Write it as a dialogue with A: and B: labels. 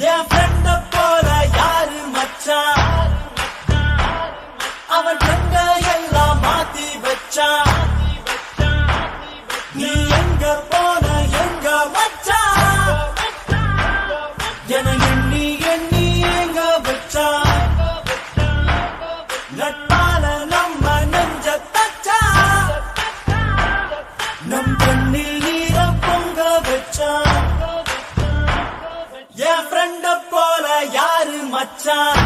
A: என் ஃப்ரெண்ட போல யாரு மச்சான், அவன் ஃப்ரெண்ட எல்லாம் மாத்தி வச்சான். நீ எங்க போன எங்க மச்சான் என எண்ணி எண்ணி எங்க வச்சான். நட்பால நம்ம நெஞ்ச தச்சா, நம் கண்ணில் நீர பொங்க வச்சான். என் ஃப்ரெண்ட போல யாரு மச்சான்.